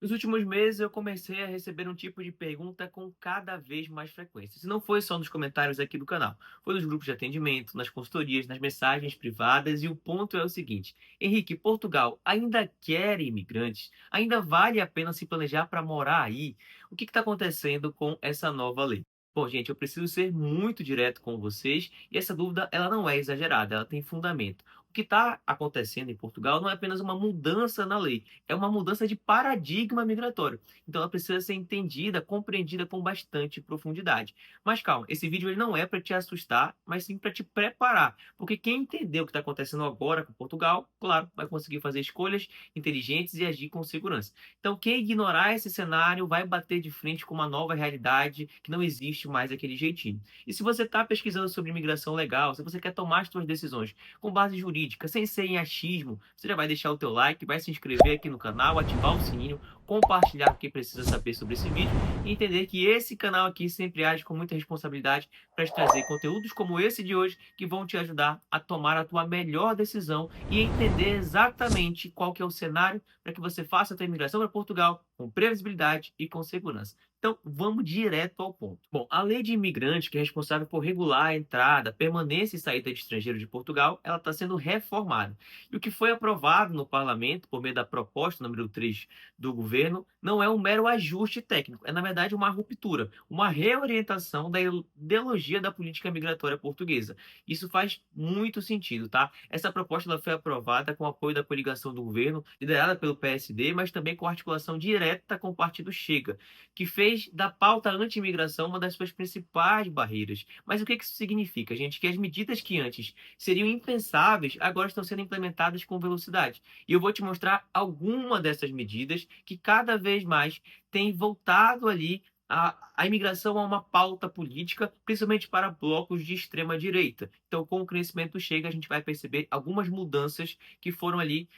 Nos últimos meses, eu comecei a receber um tipo de pergunta com cada vez mais frequência. Isso não foi só nos comentários aqui do canal, foi nos grupos de atendimento, nas consultorias, nas mensagens privadas. E o ponto é o seguinte: Henrique, Portugal ainda quer imigrantes? Ainda vale a pena se planejar para morar aí? O que está acontecendo com essa nova lei? Bom, gente, eu preciso ser muito direto com vocês e essa dúvida ela não é exagerada, ela tem fundamento. O que está acontecendo em Portugal não é apenas uma mudança na lei, é uma mudança de paradigma migratório. Então ela precisa ser entendida, compreendida com bastante profundidade. Mas calma, esse vídeo ele não é para te assustar, mas sim para te preparar. Porque quem entender o que está acontecendo agora com Portugal, claro, vai conseguir fazer escolhas inteligentes e agir com segurança. Então quem ignorar esse cenário vai bater de frente com uma nova realidade que não existe mais daquele jeitinho. E se você está pesquisando sobre imigração legal, se você quer tomar as suas decisões com base jurídica, sem ser em achismo, você já vai deixar o teu like, vai se inscrever aqui no canal, ativar o sininho, compartilhar com quem precisa saber sobre esse vídeo e entender que esse canal aqui sempre age com muita responsabilidade para te trazer conteúdos como esse de hoje que vão te ajudar a tomar a tua melhor decisão e entender exatamente qual que é o cenário para que você faça a tua imigração para Portugal com previsibilidade e com segurança. Então, vamos direto ao ponto. Bom, a lei de imigrantes, que é responsável por regular a entrada, permanência e saída de estrangeiros de Portugal, ela está sendo reformada. E o que foi aprovado no parlamento, por meio da proposta número 3 do governo, não é um mero ajuste técnico, é, na verdade, uma ruptura, uma reorientação da ideologia da política migratória portuguesa. Isso faz muito sentido, tá? Essa proposta ela foi aprovada com o apoio da coligação do governo, liderada pelo PSD, mas também com articulação direta com o partido Chega, que fez da pauta anti-imigração uma das suas principais barreiras. Mas o que isso significa, gente? Que as medidas que antes seriam impensáveis agora estão sendo implementadas com velocidade. E eu vou te mostrar alguma dessas medidas que cada vez mais têm voltado ali a imigração a uma pauta política, principalmente para blocos de extrema direita. Então, com o crescimento Chega, a gente vai perceber algumas mudanças que foram ali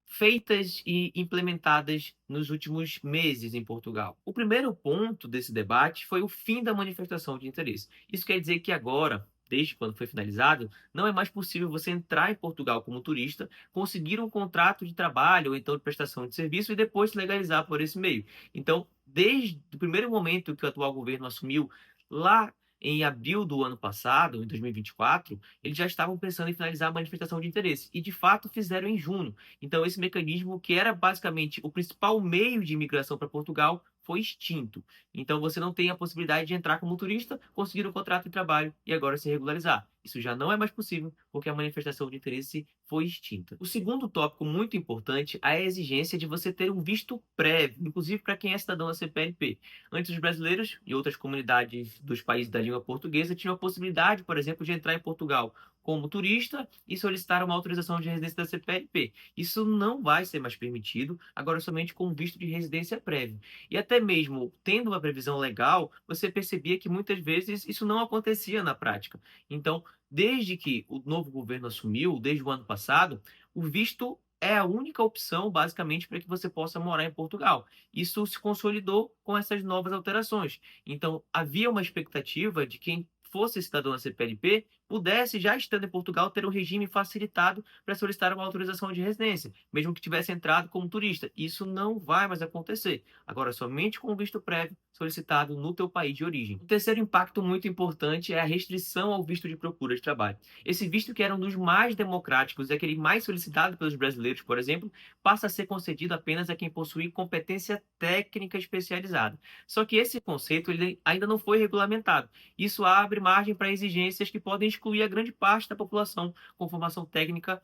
feitas e implementadas nos últimos meses em Portugal. O primeiro ponto desse debate foi o fim da manifestação de interesse. Isso quer dizer que agora, desde quando foi finalizado, não é mais possível você entrar em Portugal como turista, conseguir um contrato de trabalho ou então de prestação de serviço e depois se legalizar por esse meio. Então, desde o primeiro momento que o atual governo assumiu, lá em abril do ano passado, em 2024, eles já estavam pensando em finalizar a manifestação de interesse e de fato fizeram em junho. Então, esse mecanismo, que era basicamente o principal meio de imigração para Portugal, foi extinto. Então, você não tem a possibilidade de entrar como turista, conseguir um contrato de trabalho e agora se regularizar. Isso já não é mais possível porque a manifestação de interesse foi extinta. O segundo tópico muito importante é a exigência de você ter um visto prévio, inclusive para quem é cidadão da CPLP. Antes, os brasileiros e outras comunidades dos países da língua portuguesa tinham a possibilidade, por exemplo, de entrar em Portugal como turista e solicitar uma autorização de residência da CPLP. Isso não vai ser mais permitido, agora somente com visto de residência prévio. E até mesmo tendo uma previsão legal, você percebia que muitas vezes isso não acontecia na prática. Então, desde que o novo governo assumiu, desde o ano passado, o visto é a única opção, basicamente, para que você possa morar em Portugal. Isso se consolidou com essas novas alterações. Então, havia uma expectativa de quem fosse cidadão da CPLP pudesse, já estando em Portugal, ter um regime facilitado para solicitar uma autorização de residência, mesmo que tivesse entrado como turista. Isso não vai mais acontecer. Agora, somente com o visto prévio solicitado no teu país de origem. O terceiro impacto muito importante é a restrição ao visto de procura de trabalho. Esse visto, que era um dos mais democráticos, é aquele mais solicitado pelos brasileiros, por exemplo, passa a ser concedido apenas a quem possui competência técnica especializada. Só que esse conceito ele ainda não foi regulamentado. Isso abre margem para exigências que podem excluir a grande parte da população com formação técnica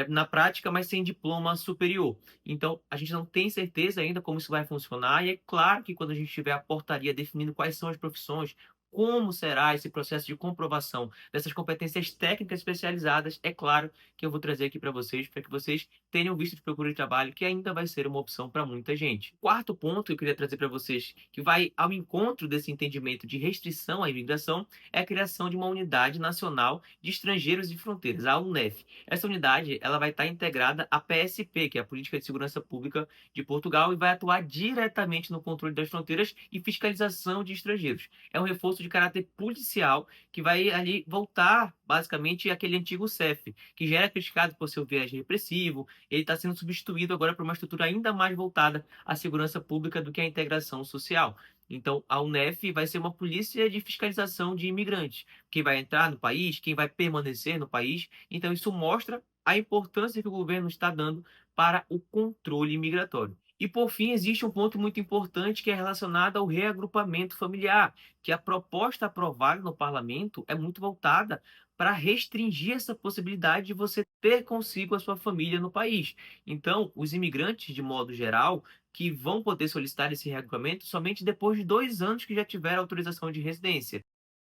na prática, mas sem diploma superior. Então, a gente não tem certeza ainda como isso vai funcionar, e é claro que quando a gente tiver a portaria definindo quais são as profissões, como será esse processo de comprovação dessas competências técnicas especializadas, é claro que eu vou trazer aqui para que vocês tenham visto de procura de trabalho, que ainda vai ser uma opção para muita gente. O quarto ponto que eu queria trazer para vocês, que vai ao encontro desse entendimento de restrição à imigração, é a criação de uma unidade nacional de estrangeiros e fronteiras, a UNEF. Essa unidade ela vai estar integrada à PSP, que é a Política de Segurança Pública de Portugal, e vai atuar diretamente no controle das fronteiras e fiscalização de estrangeiros. É um reforço de caráter policial que vai ali voltar basicamente aquele antigo CEF, que já era criticado por seu viés repressivo. Ele está sendo substituído agora por uma estrutura ainda mais voltada à segurança pública do que à integração social. Então, a UNEF vai ser uma polícia de fiscalização de imigrantes, quem vai entrar no país, quem vai permanecer no país. Então, isso mostra a importância que o governo está dando para o controle migratório. E, por fim, existe um ponto muito importante que é relacionado ao reagrupamento familiar, que a proposta aprovada no parlamento é muito voltada para restringir essa possibilidade de você ter consigo a sua família no país. Então, os imigrantes, de modo geral, que vão poder solicitar esse reagrupamento somente depois de 2 anos que já tiver autorização de residência.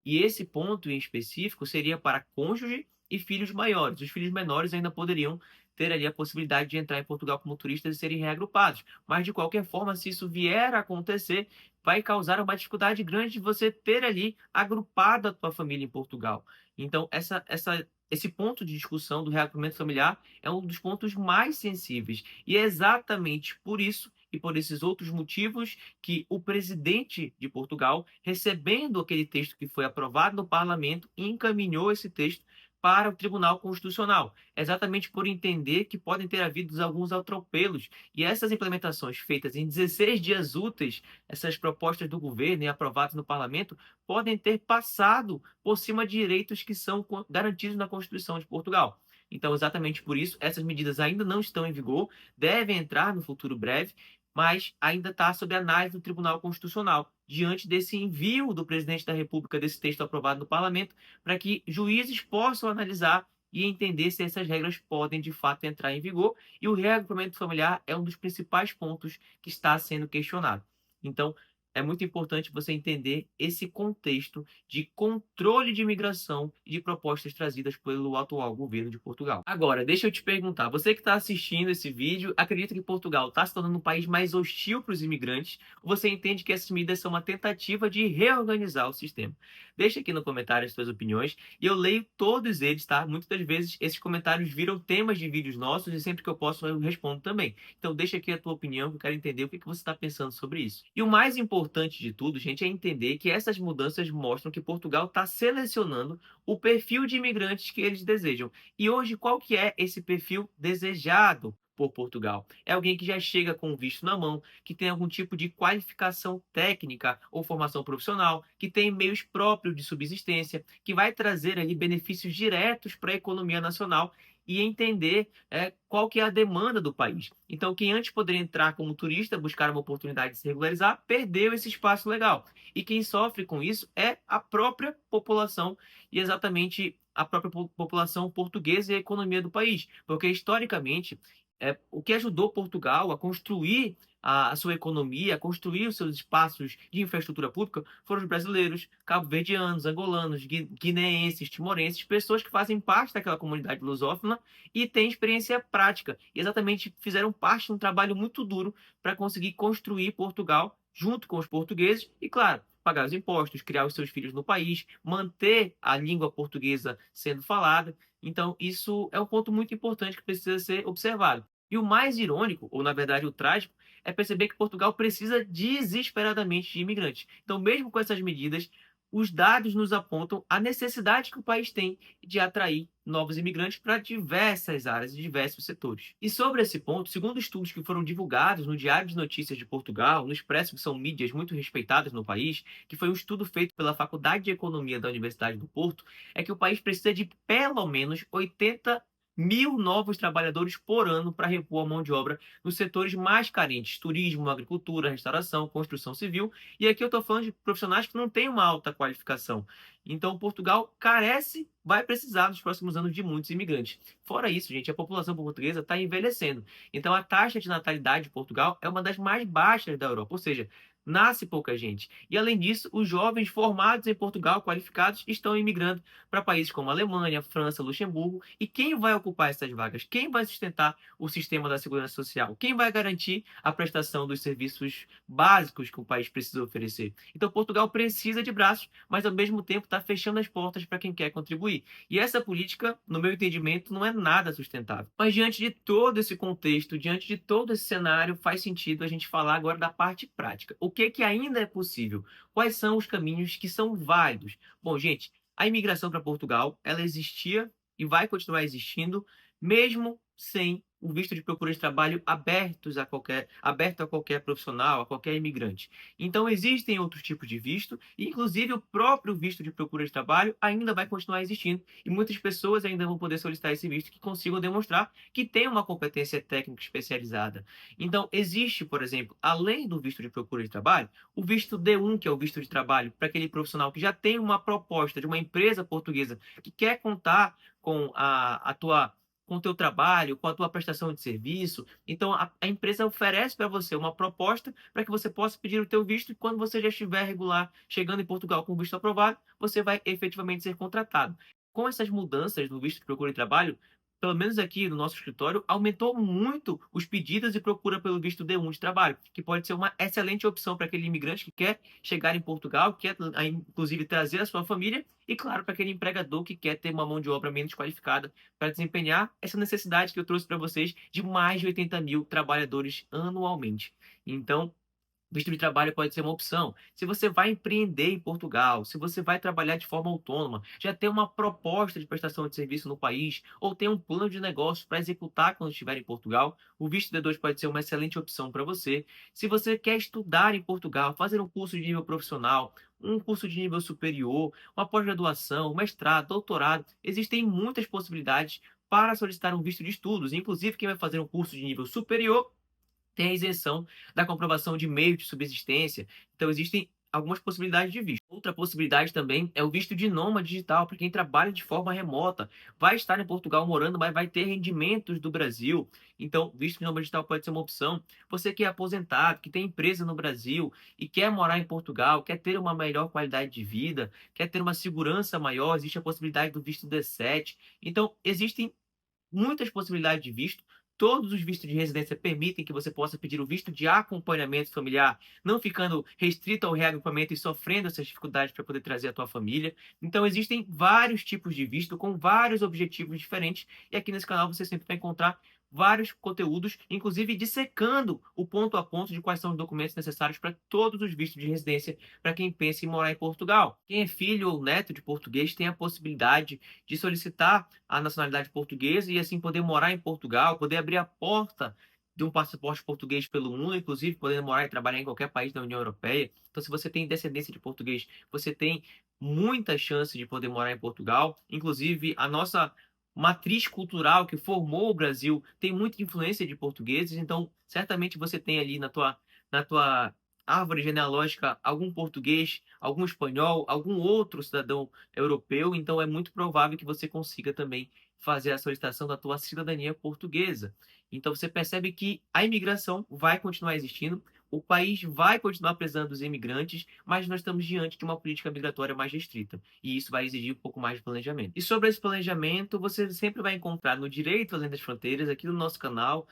E esse ponto em específico seria para cônjuge e filhos maiores. Os filhos menores ainda poderiam ter ali a possibilidade de entrar em Portugal como turistas e serem reagrupados. Mas, de qualquer forma, se isso vier a acontecer, vai causar uma dificuldade grande de você ter ali agrupado a tua família em Portugal. Então, esse ponto de discussão do reagrupamento familiar é um dos pontos mais sensíveis. E é exatamente por isso e por esses outros motivos que o presidente de Portugal, recebendo aquele texto que foi aprovado no parlamento, encaminhou esse texto para o Tribunal Constitucional, exatamente por entender que podem ter havido alguns atropelos e essas implementações feitas em 16 dias úteis, essas propostas do governo e aprovadas no parlamento, podem ter passado por cima de direitos que são garantidos na Constituição de Portugal. Então, exatamente por isso, essas medidas ainda não estão em vigor, devem entrar no futuro breve, mas ainda está sob análise do Tribunal Constitucional, diante desse envio do presidente da República desse texto aprovado no parlamento, para que juízes possam analisar e entender se essas regras podem de fato entrar em vigor, e o reagrupamento familiar é um dos principais pontos que está sendo questionado. Então, é muito importante você entender esse contexto de controle de imigração e de propostas trazidas pelo atual governo de Portugal. Agora, deixa eu te perguntar, você que está assistindo esse vídeo, acredita que Portugal está se tornando um país mais hostil para os imigrantes? Ou você entende que essas medidas são uma tentativa de reorganizar o sistema? Deixa aqui no comentário as suas opiniões e eu leio todos eles, tá? Muitas das vezes esses comentários viram temas de vídeos nossos e sempre que eu posso eu respondo também. Então deixa aqui a tua opinião, que eu quero entender o que você está pensando sobre isso. E o mais importante de tudo, gente, é entender que essas mudanças mostram que Portugal está selecionando o perfil de imigrantes que eles desejam. E hoje, qual que é esse perfil desejado por Portugal? É alguém que já chega com o visto na mão, que tem algum tipo de qualificação técnica ou formação profissional, que tem meios próprios de subsistência, que vai trazer ali benefícios diretos para a economia nacional e entender qual que é a demanda do país. Então, quem antes poderia entrar como turista, buscar uma oportunidade de se regularizar, perdeu esse espaço legal. E quem sofre com isso é a própria população e exatamente a própria população portuguesa e a economia do país. Porque, historicamente, o que ajudou Portugal a construir a sua economia, a construir os seus espaços de infraestrutura pública, foram os brasileiros, cabo-verdianos, angolanos, guineenses, timorenses, pessoas que fazem parte daquela comunidade lusófona e têm experiência prática. E exatamente fizeram parte de um trabalho muito duro para conseguir construir Portugal junto com os portugueses e, claro, pagar os impostos, criar os seus filhos no país, manter a língua portuguesa sendo falada. Então, isso é um ponto muito importante que precisa ser observado. E o mais irônico, ou na verdade o trágico, é perceber que Portugal precisa desesperadamente de imigrantes. Então, mesmo com essas medidas, os dados nos apontam a necessidade que o país tem de atrair novos imigrantes para diversas áreas e diversos setores. E sobre esse ponto, segundo estudos que foram divulgados no Diário de Notícias de Portugal, no Expresso, que são mídias muito respeitadas no país, que foi um estudo feito pela Faculdade de Economia da Universidade do Porto, é que o país precisa de pelo menos 80.000 novos trabalhadores por ano para repor a mão de obra nos setores mais carentes: turismo, agricultura, restauração, construção civil. E aqui eu estou falando de profissionais que não têm uma alta qualificação. Então, Portugal carece, vai precisar nos próximos anos de muitos imigrantes. Fora isso, gente, a população portuguesa está envelhecendo. Então, a taxa de natalidade de Portugal é uma das mais baixas da Europa, ou seja, nasce pouca gente. E, além disso, os jovens formados em Portugal, qualificados, estão imigrando para países como Alemanha, França, Luxemburgo. E quem vai ocupar essas vagas? Quem vai sustentar o sistema da segurança social? Quem vai garantir a prestação dos serviços básicos que o país precisa oferecer? Então, Portugal precisa de braços, mas ao mesmo tempo está fechando as portas para quem quer contribuir. E essa política, no meu entendimento, não é nada sustentável. Mas diante de todo esse contexto, diante de todo esse cenário, faz sentido a gente falar agora da parte prática. O que ainda é possível? Quais são os caminhos que são válidos? Bom, gente, A imigração para Portugal, ela existia e vai continuar existindo, mesmo sem o visto de procura de trabalho aberto a qualquer profissional, a qualquer imigrante. Então, existem outros tipos de visto, e inclusive o próprio visto de procura de trabalho ainda vai continuar existindo, e muitas pessoas ainda vão poder solicitar esse visto que consigam demonstrar que tem uma competência técnica especializada. Então, existe, por exemplo, além do visto de procura de trabalho, o visto D1, que é o visto de trabalho para aquele profissional que já tem uma proposta de uma empresa portuguesa que quer contar com com o teu trabalho, com a tua prestação de serviço. Então, a empresa oferece para você uma proposta para que você possa pedir o teu visto e quando você já estiver regular, chegando em Portugal com o visto aprovado, você vai efetivamente ser contratado. Com essas mudanças no visto de procura de trabalho, pelo menos aqui no nosso escritório, aumentou muito os pedidos e procura pelo visto D1 de trabalho, que pode ser uma excelente opção para aquele imigrante que quer chegar em Portugal, quer inclusive trazer a sua família, e claro, para aquele empregador que quer ter uma mão de obra menos qualificada para desempenhar essa necessidade que eu trouxe para vocês de mais de 80 mil trabalhadores anualmente. Então, visto de trabalho pode ser uma opção. Se você vai empreender em Portugal, se você vai trabalhar de forma autônoma, já tem uma proposta de prestação de serviço no país, ou tem um plano de negócio para executar quando estiver em Portugal, o visto D2 pode ser uma excelente opção para você. Se você quer estudar em Portugal, fazer um curso de nível profissional, um curso de nível superior, uma pós-graduação, mestrado, doutorado, existem muitas possibilidades para solicitar um visto de estudos. Inclusive, quem vai fazer um curso de nível superior tem a isenção da comprovação de meio de subsistência. Então, existem algumas possibilidades de visto. Outra possibilidade também é o visto de nômade digital, para quem trabalha de forma remota, vai estar em Portugal morando, mas vai ter rendimentos do Brasil. Então, visto de nômade digital pode ser uma opção. Você que é aposentado, que tem empresa no Brasil e quer morar em Portugal, quer ter uma melhor qualidade de vida, quer ter uma segurança maior, existe a possibilidade do visto D7. Então, existem muitas possibilidades de visto. Todos os vistos de residência permitem que você possa pedir o visto de acompanhamento familiar, não ficando restrito ao reagrupamento e sofrendo essas dificuldades para poder trazer a tua família. Então, existem vários tipos de visto com vários objetivos diferentes, e aqui nesse canal você sempre vai encontrar vários conteúdos, inclusive dissecando o ponto a ponto de quais são os documentos necessários para todos os vistos de residência para quem pensa em morar em Portugal. Quem é filho ou neto de português tem a possibilidade de solicitar a nacionalidade portuguesa e assim poder morar em Portugal, poder abrir a porta de um passaporte português pelo mundo, inclusive poder morar e trabalhar em qualquer país da União Europeia. Então, se você tem descendência de português, você tem muita chance de poder morar em Portugal. Inclusive, a nossa matriz cultural que formou o Brasil tem muita influência de portugueses, então certamente você tem ali na tua árvore genealógica algum português, algum espanhol, algum outro cidadão europeu, então é muito provável que você consiga também fazer a solicitação da tua cidadania portuguesa. Então você percebe que a imigração vai continuar existindo, o país vai continuar precisando dos imigrantes, mas nós estamos diante de uma política migratória mais restrita, e isso vai exigir um pouco mais de planejamento. E sobre esse planejamento, você sempre vai encontrar no Direito Além das Fronteiras, aqui no nosso canal,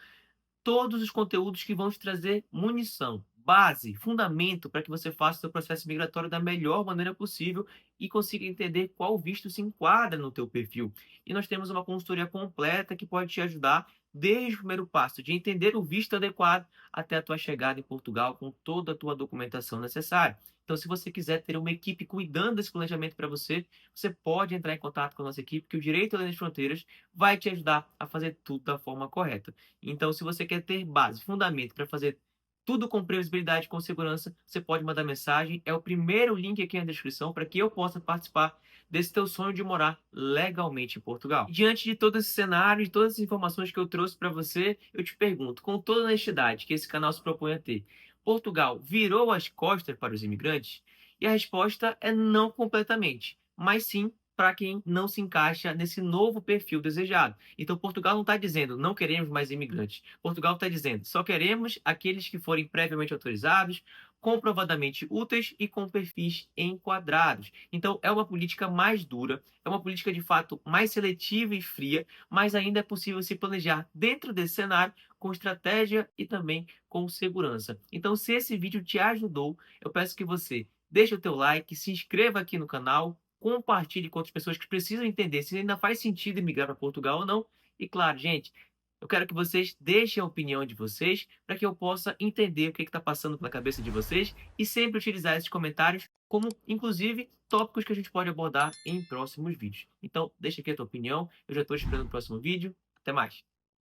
todos os conteúdos que vão te trazer munição, base, fundamento para que você faça o seu processo migratório da melhor maneira possível e consiga entender qual visto se enquadra no teu perfil. E nós temos uma consultoria completa que pode te ajudar desde o primeiro passo, de entender o visto adequado até a tua chegada em Portugal com toda a tua documentação necessária. Então, se você quiser ter uma equipe cuidando desse planejamento para você, você pode entrar em contato com a nossa equipe, que o Direito Além das Fronteiras vai te ajudar a fazer tudo da forma correta. Então, se você quer ter base, fundamento para fazer tudo com previsibilidade e com segurança, você pode mandar mensagem. É o primeiro link aqui na descrição para que eu possa participar desse teu sonho de morar legalmente em Portugal. E diante de todo esse cenário e todas as informações que eu trouxe para você, eu te pergunto, com toda a honestidade que esse canal se propõe a ter, Portugal virou as costas para os imigrantes? E a resposta é não completamente, mas sim para quem não se encaixa nesse novo perfil desejado. Então, Portugal não está dizendo não queremos mais imigrantes. Portugal está dizendo só queremos aqueles que forem previamente autorizados, comprovadamente úteis e com perfis enquadrados. Então, é uma política mais dura, é uma política de fato mais seletiva e fria, mas ainda é possível se planejar dentro desse cenário com estratégia e também com segurança. Então, se esse vídeo te ajudou, eu peço que você deixe o teu like, se inscreva aqui no canal, compartilhe com outras pessoas que precisam entender se ainda faz sentido emigrar para Portugal ou não. E claro, gente, Eu quero que vocês deixem a opinião de vocês para que eu possa entender o que está passando pela cabeça de vocês e sempre utilizar esses comentários como, inclusive, tópicos que a gente pode abordar em próximos vídeos. Então, deixa aqui a tua opinião. Eu já estou esperando o próximo vídeo. Até mais!